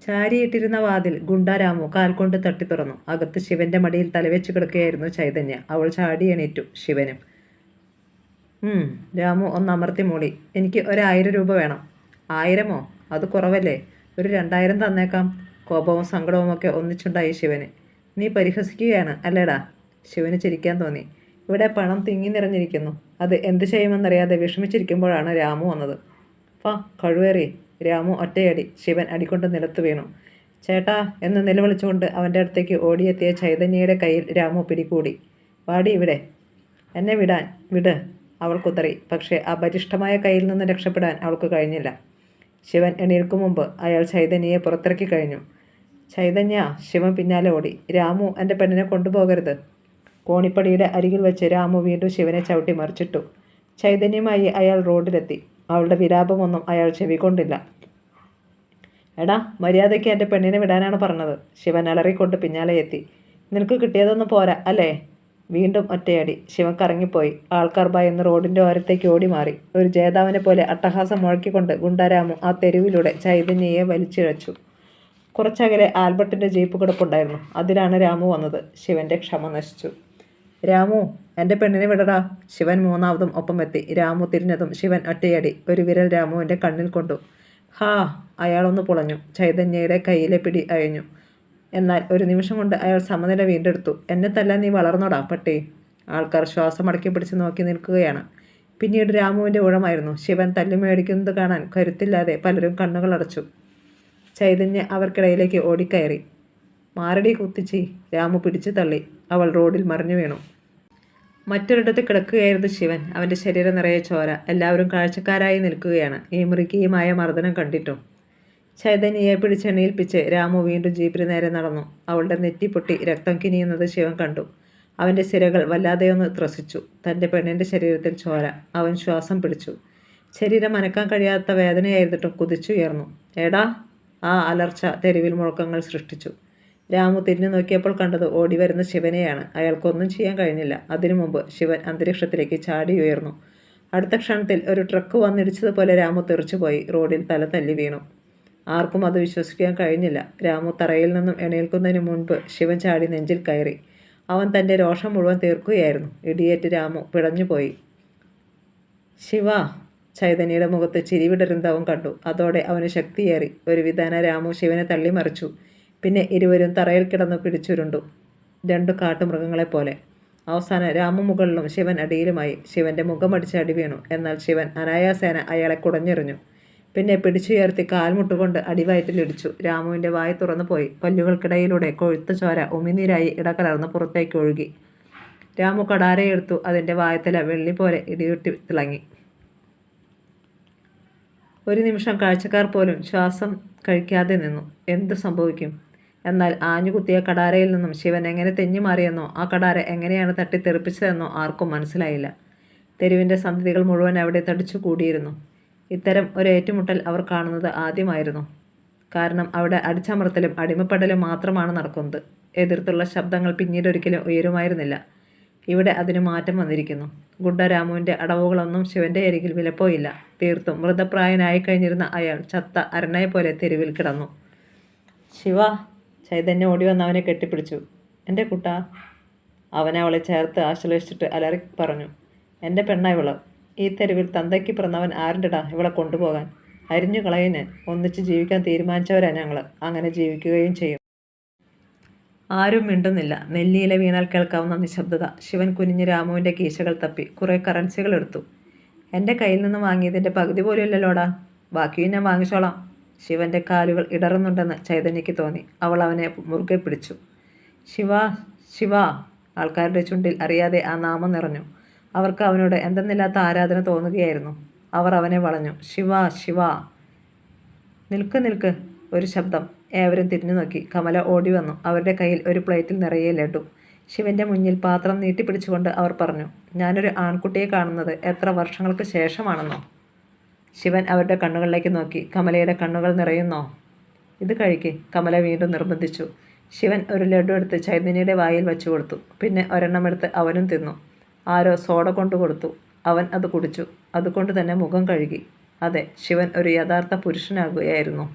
ചാരിയിട്ടിരുന്ന വാതിൽ ഗുണ്ടാരാമു കാൽ കൊണ്ട് തട്ടി തുറന്നു. അകത്ത് ശിവന്റെ മടിയിൽ തലവെച്ച് കിടക്കുകയായിരുന്നു ചൈതന്യ. അവൾ ചാടി എണീറ്റു. ശിവനും. രാമു ഒന്ന് അമർത്തി മൂളി. എനിക്ക് 1000 രൂപ വേണം. 1000മോ? അത് കുറവല്ലേ? ഒരു 2000 തന്നേക്കാം. കോപവും സങ്കടവും ഒക്കെ ഒന്നിച്ചുണ്ടായി ശിവന്. നീ പരിഹസിക്കുകയാണ് അല്ലേടാ? ശിവന് ചിരിക്കാൻ തോന്നി. ഇവിടെ പണം തിങ്ങി നിറഞ്ഞിരിക്കുന്നു. അത് എന്ത് ചെയ്യുമെന്നറിയാതെ വിഷമിച്ചിരിക്കുമ്പോഴാണ് രാമു വന്നത്. കഴിവേറി! രാമു ഒറ്റയടി. ശിവൻ അടികൊണ്ട് നിലത്ത് വീണു. ചേട്ടാ എന്ന് നിലവിളിച്ചുകൊണ്ട് അവൻ്റെ അടുത്തേക്ക് ഓടിയെത്തിയ ചൈതന്യയുടെ കയ്യിൽ രാമു പിടികൂടി. വാടി ഇവിടെ. എന്നെ വിട്. അവൾ കുതറി. പക്ഷേ അപരിഷ്ടമായ കയ്യിൽ നിന്ന് രക്ഷപ്പെടാൻ അവൾക്ക് കഴിഞ്ഞില്ല. ശിവൻ എണീൽക്കും മുമ്പ് അയാൾ ചൈതന്യയെ പുറത്തിറക്കി കഴിഞ്ഞു. ചൈതന്യ! ശിവൻ പിന്നാലെ ഓടി. രാമു, എൻ്റെ പെണ്ണിനെ കൊണ്ടുപോകരുത്. കോണിപ്പടിയുടെ അരികിൽ വെച്ച് രാമു വീണ്ടും ശിവനെ ചവിട്ടി മറിച്ചിട്ടു. ചൈതന്യമായി അയാൾ റോഡിലെത്തി. അവളുടെ വിലാപമൊന്നും അയാൾ ചെവിക്കൊണ്ടില്ല. എടാ, മര്യാദയ്ക്ക് എൻ്റെ പെണ്ണിനെ വിടാനാണ് പറഞ്ഞത്. ശിവൻ അലറിക്കൊണ്ട് പിന്നാലെ എത്തി. നിനക്ക് കിട്ടിയതൊന്നും പോരാ അല്ലേ? വീണ്ടും ഒറ്റയടി. ശിവൻ കറങ്ങിപ്പോയി. ആൾക്കാർ ഭയന്ന് റോഡിൻ്റെ ഓരത്തേക്ക് ഓടി മാറി. ഒരു ജേതാവിനെ പോലെ അട്ടഹാസം മുഴക്കിക്കൊണ്ട് ഗുണ്ടാരാമു ആ തെരുവിലൂടെ ചൈതന്യയെ വലിച്ചിഴച്ചു. കുറച്ചകലെ ആൽബർട്ടിൻ്റെ ജീപ്പ് കിടപ്പുണ്ടായിരുന്നു. അതിലാണ് രാമു വന്നത്. ശിവൻ്റെ ക്ഷമ നശിച്ചു. രാമു, എൻ്റെ പെണ്ണിനെ വിടടാ. ശിവൻ മൂന്നാമതും ഒപ്പം എത്തി. രാമു തിരിഞ്ഞതും ശിവൻ ഒറ്റയടി. ഒരു വിരൽ രാമുവിൻ്റെ കണ്ണിൽ കൊണ്ടു. അയാളൊന്ന് പുളഞ്ഞു. ചൈതന്യയുടെ കയ്യിലെ പിടി അയഞ്ഞു. എന്നാൽ ഒരു നിമിഷം കൊണ്ട് അയാൾ സമനില വീണ്ടെടുത്തു. എന്നെ തല്ലാൻ നീ വളർന്നോടാ പട്ടി. ആൾക്കാർ ശ്വാസം അടക്കി പിടിച്ച് നോക്കി നിൽക്കുകയാണ്. പിന്നീട് രാമുവിൻ്റെ ഊഴമായിരുന്നു. ശിവൻ തല്ലി മേടിക്കുന്നത് കാണാൻ കരുത്തില്ലാതെ പലരും കണ്ണുകൾ അടച്ചു. ചൈതന്യ അവർക്കിടയിലേക്ക് ഓടിക്കയറി. മാരടി കുത്തിച്ചി. രാമു പിടിച്ചു തള്ളി. അവൾ റോഡിൽ മറിഞ്ഞു വീണു. മറ്റൊരിടത്ത് കിടക്കുകയായിരുന്നു ശിവൻ. അവൻ്റെ ശരീരം നിറയെ ചോര. എല്ലാവരും കാഴ്ചക്കാരായി നിൽക്കുകയാണ് ഈ മൃഗീയമായ മർദ്ദനം കണ്ടിട്ടും. ചൈതന്യയെ പിടിച്ചെണീൽപ്പിച്ച് രാമു വീണ്ടും ജീപ്പിന് നേരെ നടന്നു. അവളുടെ നെറ്റി പൊട്ടി രക്തം കിനിയുന്നത് ശിവൻ കണ്ടു. അവൻ്റെ സിരകൾ വല്ലാതെയൊന്ന് ത്രസിച്ചു. തൻ്റെ പെണ്ണിൻ്റെ ശരീരത്തിൽ ചോര. അവൻ ശ്വാസം പിടിച്ചു. ശരീരം അനക്കാൻ കഴിയാത്ത വേദനയായിരുന്നിട്ടും കുതിച്ചുയർന്നു. എടാ! ആ അലർച്ച തെരുവിൽ മുഴക്കങ്ങൾ സൃഷ്ടിച്ചു. രാമു തിരിഞ്ഞു നോക്കിയപ്പോൾ കണ്ടത് ഓടിവരുന്ന ശിവനെയാണ്. അയാൾക്കൊന്നും ചെയ്യാൻ കഴിഞ്ഞില്ല. അതിനു മുമ്പ് ശിവൻ അന്തരീക്ഷത്തിലേക്ക് ചാടി ഉയർന്നു. അടുത്ത ക്ഷണത്തിൽ ഒരു ട്രക്ക് വന്നിടിച്ചതുപോലെ രാമു തെറിച്ചുപോയി. റോഡിൽ തല തല്ലി വീണു. ആർക്കും അത് വിശ്വസിക്കാൻ കഴിഞ്ഞില്ല. രാമു തറയിൽ നിന്നും എണീൽക്കുന്നതിന് മുൻപ് ശിവൻ ചാടി നെഞ്ചിൽ കയറി. അവൻ തൻ്റെ രോഷം മുഴുവൻ തീർക്കുകയായിരുന്നു. ഇടിയേറ്റ് രാമു പിടഞ്ഞുപോയി. ശിവ! ചൈതന്യയുടെ മുഖത്ത് ചിരി വിടരുന്നത് അവൻ കണ്ടു. അതോടെ അവന് ശക്തിയേറി. ഒരു വിധാന രാമു ശിവനെ തള്ളിമറിച്ചു. പിന്നെ ഇരുവരും തറയിൽ കിടന്നു പിടിച്ചുരുണ്ടു. 2 കാട്ടുമൃഗങ്ങളെപ്പോലെ. അവസാനം രാമു മുകളിലും ശിവൻ അടിയിലുമായി. ശിവൻ്റെ മുഖമടിച്ച് അടി വീണു. എന്നാൽ ശിവൻ അനായാസേന അയാളെ കുടഞ്ഞെറിഞ്ഞു. പിന്നെ പിടിച്ചുയർത്തി കാൽമുട്ടുകൊണ്ട് അടിവയറ്റിലിടിച്ചു. രാമുവിൻ്റെ വായ തുറന്നു പോയി. പല്ലുകൾക്കിടയിലൂടെ കൊഴുത്ത ചോര ഉമിനീരായി ഇടകലർന്ന് പുറത്തേക്ക് ഒഴുകി. രാമു കടാരയെടുത്തു. അതിൻ്റെ വായത്തല വെള്ളി പോലെ ഇടിയുട്ടി തിളങ്ങി. ഒരു നിമിഷം കാഴ്ചക്കാർ പോലും ശ്വാസം കഴിക്കാതെ നിന്നു. എന്തു സംഭവിക്കും? എന്നാൽ ആഞ്ഞുകുത്തിയ കടാരയിൽ നിന്നും ശിവൻ എങ്ങനെ തെഞ്ഞു മാറിയെന്നോ ആ കടാര എങ്ങനെയാണ് തട്ടിത്തെറിപ്പിച്ചതെന്നോ ആർക്കും മനസ്സിലായില്ല. തെരുവിൻ്റെ സന്തതികൾ മുഴുവൻ അവിടെ തടിച്ചു കൂടിയിരുന്നു. ഇത്തരം ഒരു ഏറ്റുമുട്ടൽ അവർ കാണുന്നത് ആദ്യമായിരുന്നു. കാരണം അവിടെ അടിച്ചമർത്തലും അടിമപ്പെടലും മാത്രമാണ് നടക്കുന്നത്. എതിർത്തുള്ള ശബ്ദങ്ങൾ പിന്നീടൊരിക്കലും ഉയരുമായിരുന്നില്ല. ഇവിടെ അതിന് മാറ്റം വന്നിരിക്കുന്നു. ഗുണ്ടരാമുവിൻ്റെ അടവുകളൊന്നും ശിവൻ്റെ അരികിൽ വിലപ്പോയില്ല. തീർത്തും മൃതപ്രായനായി കഴിഞ്ഞിരുന്ന അയാൾ ചത്ത അരണയെപ്പോലെ തെരുവിൽ കിടന്നു. ശിവ! ചൈതന്യം ഓടി വന്ന് അവനെ കെട്ടിപ്പിടിച്ചു. എൻ്റെ കുട്ടാ! അവനെ അവളെ ചേർത്ത് ആശ്ലേഷിച്ചിട്ട് അലറി പറഞ്ഞു. എൻ്റെ പെണ്ണ ഇവള്. ഈ തെരുവിൽ തന്തയ്ക്ക് പിറന്നവൻ ആരുണ്ടെടാ ഇവളെ കൊണ്ടുപോകാൻ? അരിഞ്ഞു കളയും ഞാൻ. ഒന്നിച്ച് ജീവിക്കാൻ തീരുമാനിച്ചവരാ ഞങ്ങൾ. അങ്ങനെ ജീവിക്കുകയും ചെയ്യും. ആരും മിണ്ടുന്നില്ല. നെല്ലിയില വീണാൽ കേൾക്കാവുന്ന നിശബ്ദത. ശിവൻ കുനിഞ്ഞ് രാമുവിൻ്റെ കീശകൾ തപ്പി കുറേ കറൻസികൾ എടുത്തു. എൻ്റെ കയ്യിൽ നിന്ന് വാങ്ങിയതിൻ്റെ പകുതി പോലും ഇല്ലല്ലോടാ. ബാക്കിയും ഞാൻ വാങ്ങിച്ചോളാം. ശിവൻ്റെ കാലുകൾ ഇടറുന്നുണ്ടെന്ന് ചൈതന്യയ്ക്ക് തോന്നി. അവൾ അവനെ മുറുകെ പിടിച്ചു. ശിവ! ശിവ! ആൾക്കാരുടെ ചുണ്ടിൽ അറിയാതെ ആ നാമം നിറഞ്ഞു. അവർക്ക് അവനോട് എന്തെന്നില്ലാത്ത ആരാധന തോന്നുകയായിരുന്നു. അവർ അവനെ വളഞ്ഞു. ശിവ! ശിവ! നിൽക്ക്! ഒരു ശബ്ദം. ഏവരും തിരിഞ്ഞു നോക്കി. കമല ഓടി വന്നു. അവരുടെ കയ്യിൽ ഒരു പ്ലേറ്റിൽ നിറയെ ലഡു. ശിവൻ്റെ മുന്നിൽ പാത്രം നീട്ടിപ്പിടിച്ചുകൊണ്ട് അവർ പറഞ്ഞു. ഞാനൊരു ആൺകുട്ടിയെ കാണുന്നത് എത്ര വർഷങ്ങൾക്ക് ശേഷമാണെന്നോ? ശിവൻ അവരുടെ കണ്ണുകളിലേക്ക് നോക്കി. കമലയുടെ കണ്ണുകൾ നിറയുന്നോ? ഇത് കഴിക്ക്, കമല വീണ്ടും നിർബന്ധിച്ചു. ശിവൻ ഒരു ലഡു എടുത്ത് ചൈതന്യയുടെ വായിൽ വെച്ചു കൊടുത്തു. പിന്നെ ഒരെണ്ണമെടുത്ത് അവനും തിന്നു. ആരോ സോഡ കൊണ്ടു കൊടുത്തു. അവൻ അത് കുടിച്ചു. അതുകൊണ്ട് തന്നെ മുഖം കഴുകി. അതെ, ശിവൻ ഒരു യഥാർത്ഥ പുരുഷനാകുകയായിരുന്നു.